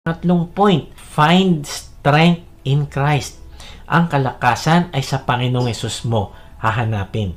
Tatlong point, find strength in Christ. Ang kalakasan ay sa Panginoong Hesus mo hahanapin.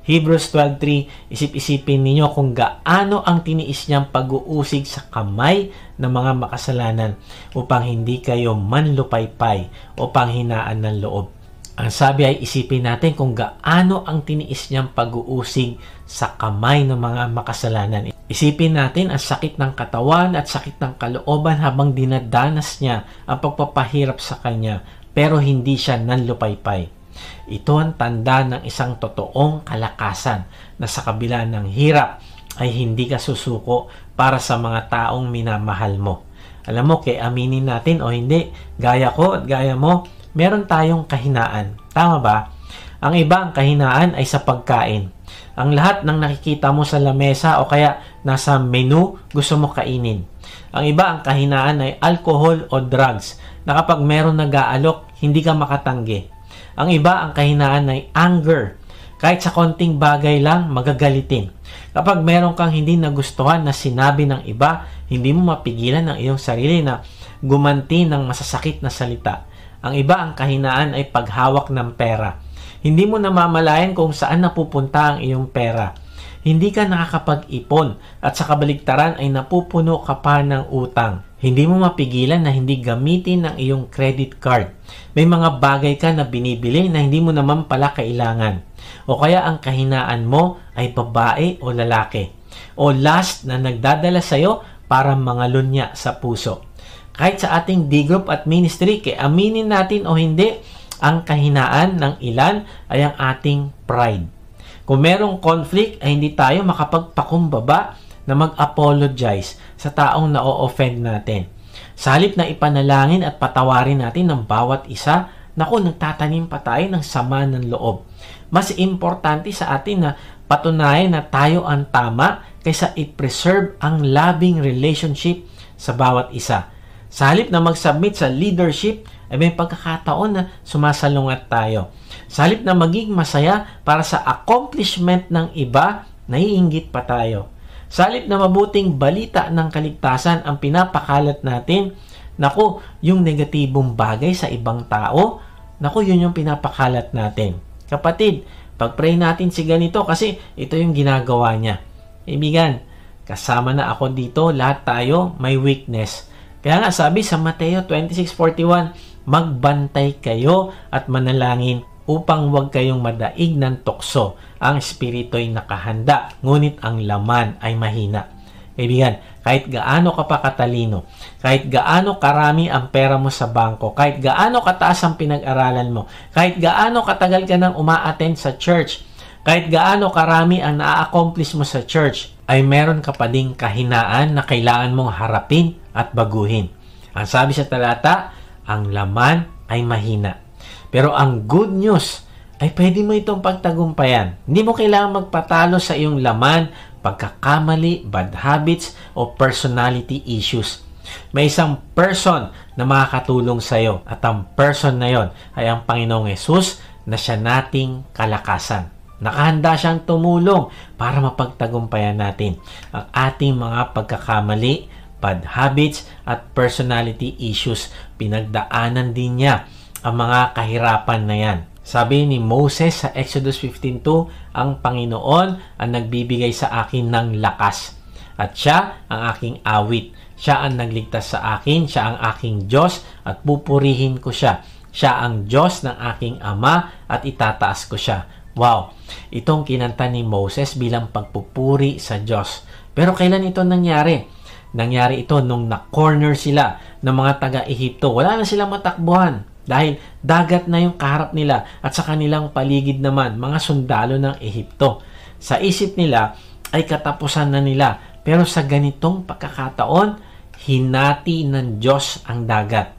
Hebrews 12:3, isip-isipin ninyo kung gaano ang tiniis niyang pag-uusig sa kamay ng mga makasalanan upang hindi kayo manlupaypay o panghinaan ng loob. Ang sabi ay isipin natin kung gaano ang tiniis niyang pag-uusig sa kamay ng mga makasalanan. Isipin natin ang sakit ng katawan at sakit ng kalooban habang dinadanas niya ang pagpapahirap sa kanya pero hindi siya nanlupaypay. Ito ang tanda ng isang totoong kalakasan na sa kabila ng hirap ay hindi ka susuko para sa mga taong minamahal mo. Alam mo, kaya aminin natin o hindi, gaya ko at gaya mo, meron tayong kahinaan. Tama ba? Ang iba, ang kahinaan ay sa pagkain. Ang lahat ng nakikita mo sa lamesa o kaya nasa menu, gusto mo kainin. Ang iba, ang kahinaan ay alcohol o drugs na kapag meron nag-aalok, hindi ka makatanggi. Ang iba, ang kahinaan ay anger. Kahit sa konting bagay lang, magagalitin. Kapag meron kang hindi nagustuhan na sinabi ng iba, hindi mo mapigilan ang iyong sarili na gumanti ng masasakit na salita. Ang iba, ang kahinaan ay paghawak ng pera. Hindi mo namamalayan kung saan napupunta ang iyong pera. Hindi ka nakakapag-ipon at sa kabaligtaran ay napupuno ka pa ng utang. Hindi mo mapigilan na hindi gamitin ang iyong credit card. May mga bagay ka na binibili na hindi mo naman pala kailangan. O kaya ang kahinaan mo ay babae o lalaki. O lust na nagdadala sa iyo para mangalunya sa puso. Kahit sa ating D-group at ministry, kaya aminin natin o hindi, ang kahinaan ng ilan ay ang ating pride. Kung merong conflict ay hindi tayo makapagpakumbaba na mag-apologize sa taong na-offend natin. Sa halip na ipanalangin at patawarin natin ng bawat isa, naku, nagtatanim pa tayo ng sama ng loob. Mas importante sa atin na patunayan na tayo ang tama kaysa i-preserve ang loving relationship sa bawat isa. Sa halip na mag-submit sa leadership, ay may pagkakataon na sumasalungat tayo. Sa halip na maging masaya para sa accomplishment ng iba, naiinggit pa tayo. Sa halip na mabuting balita ng kaligtasan ang pinapakalat natin, naku, yung negatibong bagay sa ibang tao, naku, yun yung pinapakalat natin. Kapatid, pag-pray natin si ganito kasi ito yung ginagawa niya. Ibigan, kasama na ako dito, lahat tayo may weakness. Kaya nga sabi sa Mateo 26:41, magbantay kayo at manalangin upang huwag kayong madaig ng tukso. Ang espiritu'y nakahanda, ngunit ang laman ay mahina. Kaibigan, kahit gaano ka pa katalino, kahit gaano karami ang pera mo sa bangko, kahit gaano kataas ang pinag-aralan mo, kahit gaano katagal ka nang uma-attend sa church, kahit gaano karami ang na-accomplish mo sa church, ay meron ka pa ding kahinaan na kailangan mong harapin at baguhin. Ang sabi sa talata, ang laman ay mahina. Pero ang good news ay pwede mo itong pagtagumpayan. Hindi mo kailangan magpatalo sa iyong laman, pagkakamali, bad habits, o personality issues. May isang person na makakatulong sa iyo at ang person na yon ay ang Panginoong Hesus na siya nating kalakasan. Nakahanda siyang tumulong para mapagtagumpayan natin ang ating mga pagkakamali, bad habits, at personality issues. Pinagdaanan din niya ang mga kahirapan na yan. Sabi ni Moses sa Exodus 15:2, ang Panginoon ang nagbibigay sa akin ng lakas at siya ang aking awit. Siya ang nagligtas sa akin, siya ang aking Diyos at pupurihin ko siya. Siya ang Diyos ng aking Ama at itataas ko siya. Wow! Itong kinanta ni Moses bilang pagpupuri sa Diyos. Pero kailan ito nangyari? Nangyari ito nung na-corner sila ng mga taga-Ehipto. Wala na silang matakbuhan. Dahil dagat na yung kaharap nila at sa kanilang paligid naman, mga sundalo ng Ehipto. Sa isip nila ay katapusan na nila. Pero sa ganitong pagkakataon, hinati ng Diyos ang dagat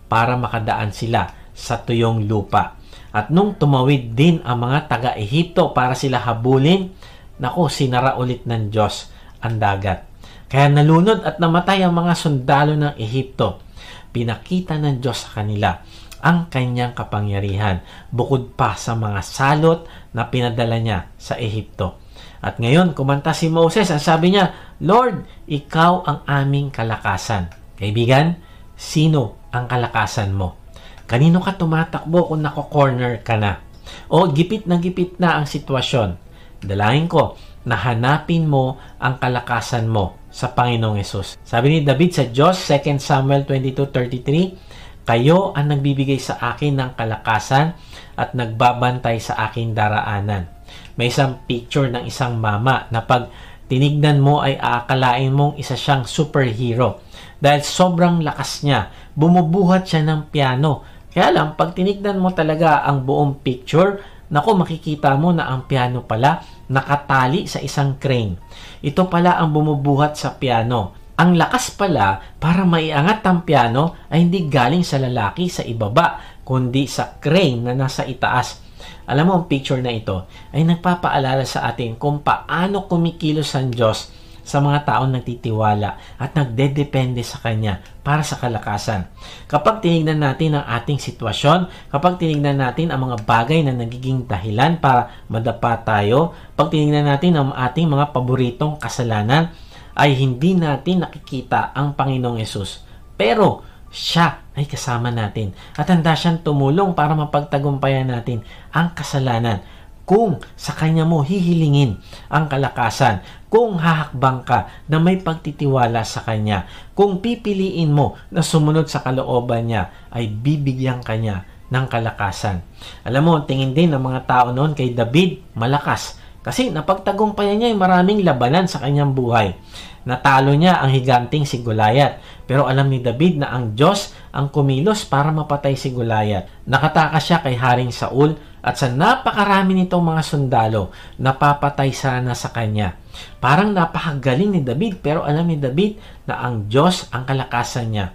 para makadaan sila sa tuyong lupa. At nung tumawid din ang mga taga-Ehipto para sila habulin, naku, sinara ulit ng Diyos ang dagat. Kaya nalunod at namatay ang mga sundalo ng Ehipto. Pinakita ng Diyos sa kanila ang kanyang kapangyarihan bukod pa sa mga salot na pinadala niya sa Ehipto. At ngayon, kumanta si Moses, ang sabi niya, Lord, ikaw ang aming kalakasan. Kaibigan, Sino ang kalakasan mo? Kanino ka tumatakbo kung nako-corner ka na? O gipit na ang sitwasyon? Dalangin ko na hanapin mo ang kalakasan mo sa Panginoong Hesus. Sabi ni David sa Diyos, 2 Samuel 22:33, kayo ang nagbibigay sa akin ng kalakasan at nagbabantay sa aking daraanan. May isang picture ng isang mama na pag tinignan mo ay aakalain mong isa siyang superhero. Dahil sobrang lakas niya, bumubuhat siya ng piano. Kaya lang, pag tinignan mo talaga ang buong picture, naku, makikita mo na ang piano pala nakatali sa isang crane. Ito pala ang bumubuhat sa piano. Ang lakas pala para maiangat ang piano ay hindi galing sa lalaki sa ibaba, kundi sa crane na nasa itaas. Alam mo, ang picture na ito ay nagpapaalala sa atin kung paano kumikilos ang Diyos sa mga taong nagtitiwala at nagdedepende sa Kanya para sa kalakasan. Kapag tinignan natin ang ating sitwasyon, kapag tinignan natin ang mga bagay na nagiging dahilan para madapa tayo, pag tinignan natin ang ating mga paboritong kasalanan, ay hindi natin nakikita ang Panginoong Hesus. Pero siya ay kasama natin at handa siyang tumulong para mapagtagumpayan natin ang kasalanan. Kung sa Kanya mo hihilingin ang kalakasan, kung hahakbang ka na may pagtitiwala sa Kanya, kung pipiliin mo na sumunod sa kalooban Niya, ay bibigyan Kanya ng kalakasan. Alam mo, tingin din ng mga tao noon kay David, malakas. Kasi napagtagumpayan niya yung maraming labanan sa kanyang buhay. Natalo niya ang higanting si Goliath. Pero alam ni David na ang Diyos ang kumilos para mapatay si Goliath. Nakatakas siya kay Haring Saul at sa napakarami nitong mga sundalo, napapatay sana sa kanya. Parang napakagaling ni David, pero alam ni David na ang Diyos ang kalakasan niya.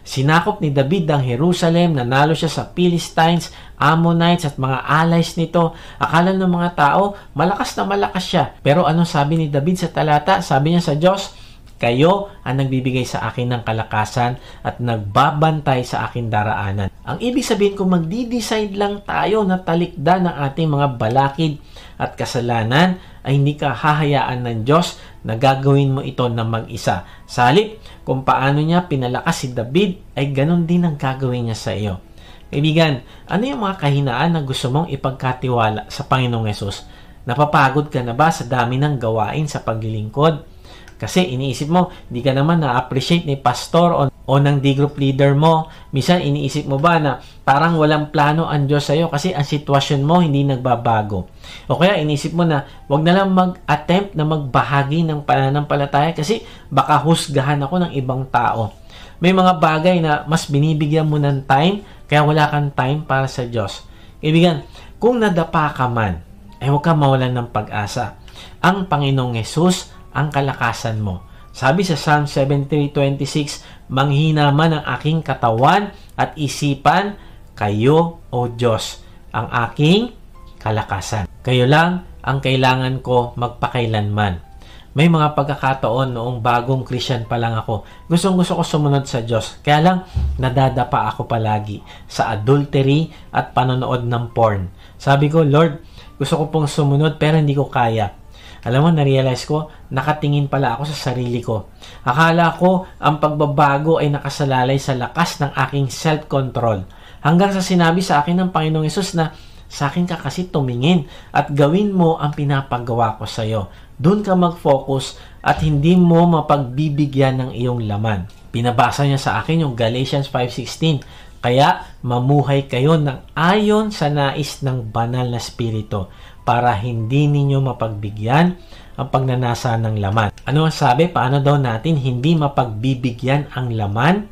Sinakop ni David ang Jerusalem, nanalo siya sa Philistines, Ammonites at mga allies nito. Akala ng mga tao, malakas na malakas siya. Pero anong sabi ni David sa talata? Sabi niya sa Diyos, kayo ang nagbibigay sa akin ng kalakasan at nagbabantay sa aking daraanan. Ang ibig sabihin kung magdi-decide lang tayo na talikdan ng ating mga balakid at kasalanan, ay hindi ka hahayaan ng Diyos na gagawin mo ito na mag-isa. Sa halip, kung paano niya pinalakas si David, ay ganun din ang gagawin niya sa iyo. Kaibigan, ano yung mga kahinaan na gusto mong ipagkatiwala sa Panginoong Hesus? Napapagod ka na ba sa dami ng gawain sa paglilingkod? Kasi iniisip mo, hindi ka naman na-appreciate ni pastor o ng D-group leader mo. Minsan iniisip mo ba na parang walang plano ang Diyos sa'yo kasi ang sitwasyon mo hindi nagbabago. O kaya iniisip mo na wag na lang mag-attempt na magbahagi ng pananampalataya kasi baka husgahan ako ng ibang tao. May mga bagay na mas binibigyan mo ng time kaya wala kang time para sa Diyos. Kaibigan, kung nadapa ka man, ay huwag kang mawalan ng pag-asa. Ang Panginoong Hesus ang kalakasan mo. Sabi sa Psalm 73:26, manghina man ang aking katawan at isipan, kayo, O Diyos, ang aking kalakasan. Kayo lang ang kailangan ko magpakailanman. May mga pagkakataon noong bagong Christian pa lang ako, gustong-gusto ko sumunod sa Diyos. Kaya lang, nadadapa ako palagi sa adultery at panonood ng porn. Sabi ko, Lord, gusto ko pong sumunod pero hindi ko kaya. Alam mo, na-realize ko, nakatingin pala ako sa sarili ko. Akala ko, ang pagbabago ay nakasalalay sa lakas ng aking self-control. Hanggang sa sinabi sa akin ng Panginoong Hesus na, sa akin ka kasi tumingin at gawin mo ang pinapagawa ko sa iyo. Doon ka mag-focus at hindi mo mapagbibigyan ng iyong laman. Pinabasa niya sa akin yung Galatians 5:16. Kaya mamuhay kayo ng ayon sa nais ng banal na spirito para hindi ninyo mapagbigyan ang pagnanasa ng laman. Ano ang sabi? Paano daw natin hindi mapagbibigyan ang laman?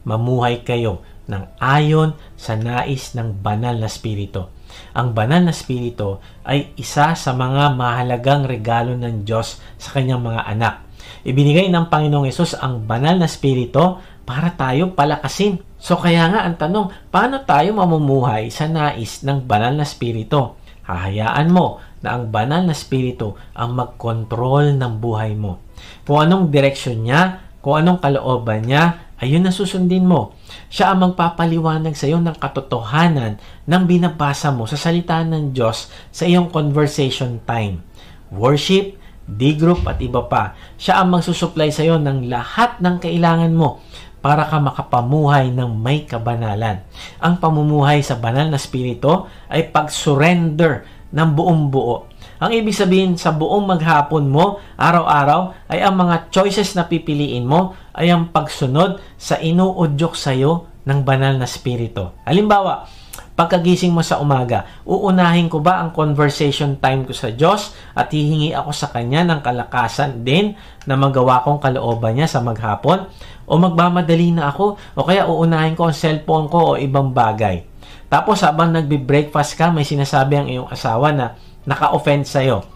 Mamuhay kayo ng ayon sa nais ng banal na spirito. Ang banal na spirito ay isa sa mga mahalagang regalo ng Diyos sa kanyang mga anak. Ibinigay ng Panginoong Hesus ang banal na spirito para tayo palakasin. So kaya nga ang tanong, paano tayo mamumuhay sa nais ng banal na spirito? Hahayaan mo na ang banal na spirito ang mag-control ng buhay mo. Kung anong direksyon niya, kung anong kalooban niya, ayun na susundin mo. Siya ang magpapaliwanag sa iyo ng katotohanan ng binabasa mo sa salita ng Diyos sa iyong conversation time. Worship, D-group at iba pa. Siya ang magsusupply sa iyo ng lahat ng kailangan mo para ka makapamuhay ng may kabanalan. Ang pamumuhay sa banal na spirito ay pag-surrender ng buong buo. Ang ibig sabihin sa buong maghapon mo, araw-araw, ay ang mga choices na pipiliin mo ay ang pagsunod sa inuudyok sa iyo ng banal na spirito. Halimbawa, pagkagising mo sa umaga, uunahin ko ba ang conversation time ko sa Diyos at hihingi ako sa Kanya ng kalakasan din na magawa kong kalooban niya sa maghapon? O magmamadali na ako? O kaya uunahin ko ang cellphone ko o ibang bagay? Tapos habang nagbe-breakfast ka, may sinasabi ang iyong asawa na naka-offend sa'yo.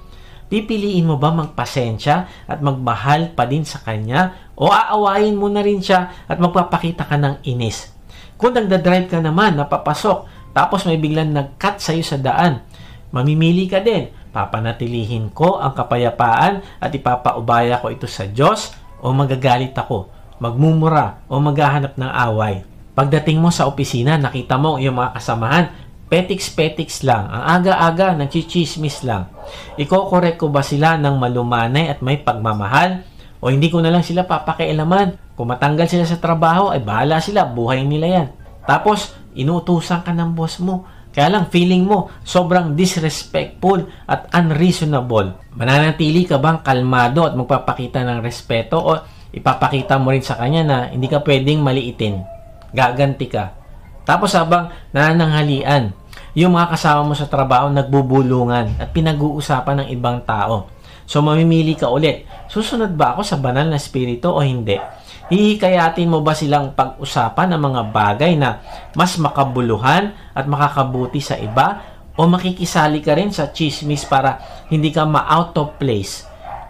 Pipiliin mo ba magpasensya at magmahal pa din sa Kanya? O aawayin mo na rin siya at magpapakita ka ng inis? Kung nagdadrive ka naman, napapasok, tapos may biglang nag-cut sa'yo sa daan, mamimili ka din. Papanatilihin ko ang kapayapaan at ipapaubaya ko ito sa Diyos o magagalit ako, magmumura o maghahanap ng away. Pagdating mo sa opisina, nakita mo yung mga kasamahan, petiks-petiks lang. Ang aga-aga, nagchichismis lang. Iko-correct ko ba sila ng malumanay at may pagmamahal? O hindi ko na lang sila papakialaman? Kung matanggal sila sa trabaho, ay bahala sila. Buhay nila yan. Tapos, inuutusan ka ng boss mo. Kaya lang, feeling mo, sobrang disrespectful at unreasonable. Mananatili ka bang kalmado at magpapakita ng respeto? O ipapakita mo rin sa kanya na hindi ka pwedeng maliitin? Gaganti ka. Tapos habang nananghalian, yung mga kasama mo sa trabaho nagbubulungan at pinag-uusapan ng ibang tao. So mamimili ka ulit. Susunod ba ako sa banal na spirito o hindi? Hihikayatin mo ba silang pag-usapan ng mga bagay na mas makabuluhan at makakabuti sa iba? O makikisali ka rin sa chismis para hindi ka ma-out of place?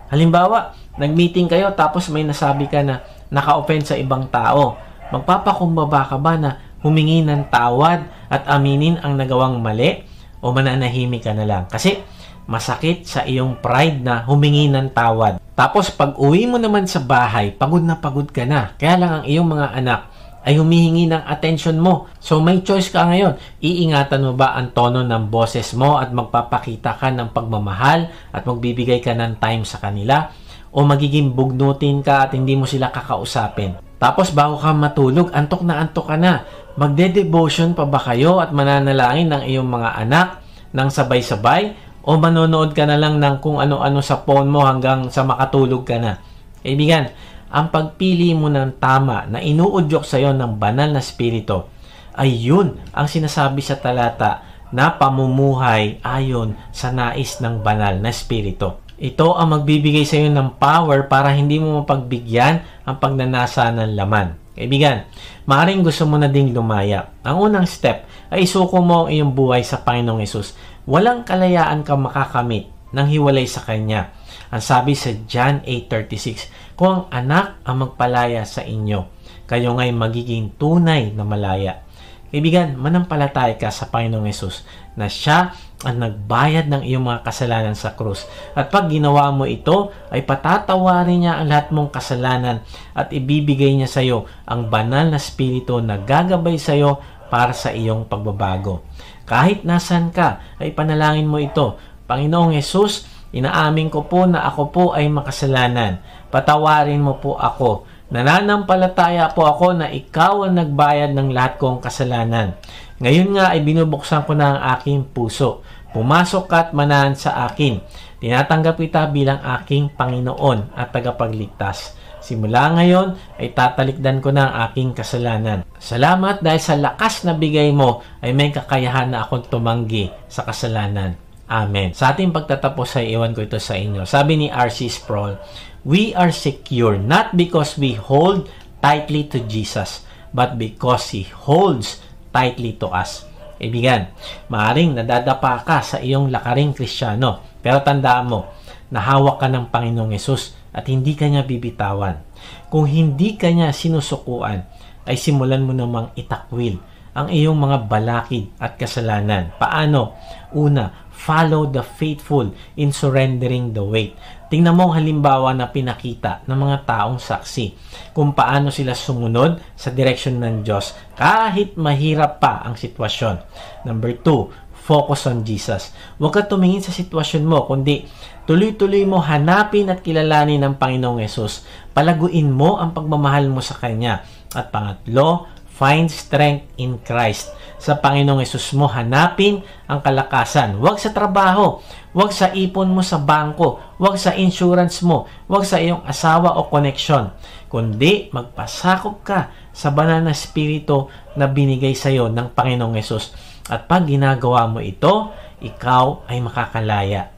Halimbawa, nag-meeting kayo tapos may nasabi ka na naka-offend sa ibang tao. Magpapakumbaba ka ba na humingi ng tawad at aminin ang nagawang mali? O mananahimik ka na lang? Kasi masakit sa iyong pride na humingi ng tawad. Tapos pag uwi mo naman sa bahay, pagod na pagod ka na. Kaya lang ang iyong mga anak ay humihingi ng attention mo. So may choice ka ngayon. Iingatan mo ba ang tono ng boses mo at magpapakita ka ng pagmamahal at magbibigay ka ng time sa kanila? O magiging bugnutin ka at hindi mo sila kakausapin? Tapos bago ka matulog, antok ka na. Magde-devotion pa ba kayo at mananalangin ng iyong mga anak ng sabay-sabay? O manonood ka na lang ng kung ano-ano sa phone mo hanggang sa makatulog ka na? Kaibigan, ang pagpili mo ng tama na inuudyok sa iyo ng banal na spirito ay yun ang sinasabi sa talata na pamumuhay ayon sa nais ng banal na spirito. Ito ang magbibigay sa iyo ng power para hindi mo mapagbigyan ang pagnanasa ng laman. Kaibigan, maaaring gusto mo na ding lumaya. Ang unang step ay isuko mo ang iyong buhay sa Panginoong Hesus. Walang kalayaan ka makakamit ng hiwalay sa Kanya. Ang sabi sa John 8:36, kung ang anak ang magpalaya sa inyo, kayo nga'y magiging tunay na malaya. Kaibigan, manampalataya ka sa Panginoong Hesus na Siya ang nagbayad ng iyong mga kasalanan sa krus. At pag ginawa mo ito, ay patatawarin niya ang lahat mong kasalanan at ibibigay niya sa iyo ang banal na spirito na gagabay sa iyo para sa iyong pagbabago. Kahit nasan ka, ay panalangin mo ito. Panginoong Hesus, inaamin ko po na ako po ay makasalanan. Patawarin mo po ako. Nananampalataya po ako na ikaw ang nagbayad ng lahat kong kasalanan. Ngayon nga ay binubuksan ko na ang aking puso. Pumasok ka at manahan sa akin. Tinatanggap kita bilang aking Panginoon at tagapagligtas. Simula ngayon ay tatalikdan ko na ang aking kasalanan. Salamat dahil sa lakas na bigay mo ay may kakayahan na akong tumanggi sa kasalanan. Amen. Sa ating pagtatapos ay iwan ko ito sa inyo. Sabi ni R.C. Sproul, we are secure not because we hold tightly to Jesus, but because He holds tightly to us. Kaibigan, maaaring nadadapa ka sa iyong lakaring Kristiyano, pero tandaan mo, nahawak ka ng Panginoong Hesus at hindi ka niya bibitawan. Kung hindi ka niya sinusukuan, ay simulan mo namang itakwil ang iyong mga balakid at kasalanan. Paano? Una, follow the faithful in surrendering the weight. Tingnan mo ang halimbawa na pinakita ng mga taong saksi kung paano sila sumunod sa direksyon ng Diyos kahit mahirap pa ang sitwasyon. Number 2, focus on Jesus. Huwag ka tumingin sa sitwasyon mo, kundi tuloy-tuloy mo hanapin at kilalanin ang Panginoong Hesus. Palaguin mo ang pagmamahal mo sa Kanya At pangatlo, find strength in Christ. Sa Panginoong Hesus mo hanapin ang kalakasan. Huwag sa trabaho, huwag sa ipon mo sa bangko, huwag sa insurance mo, huwag sa iyong asawa o koneksyon, kundi magpasakop ka sa banal na espiritu na binigay sa iyo ng Panginoong Hesus. At pag ginagawa mo ito, ikaw ay makakalaya.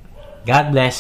God bless.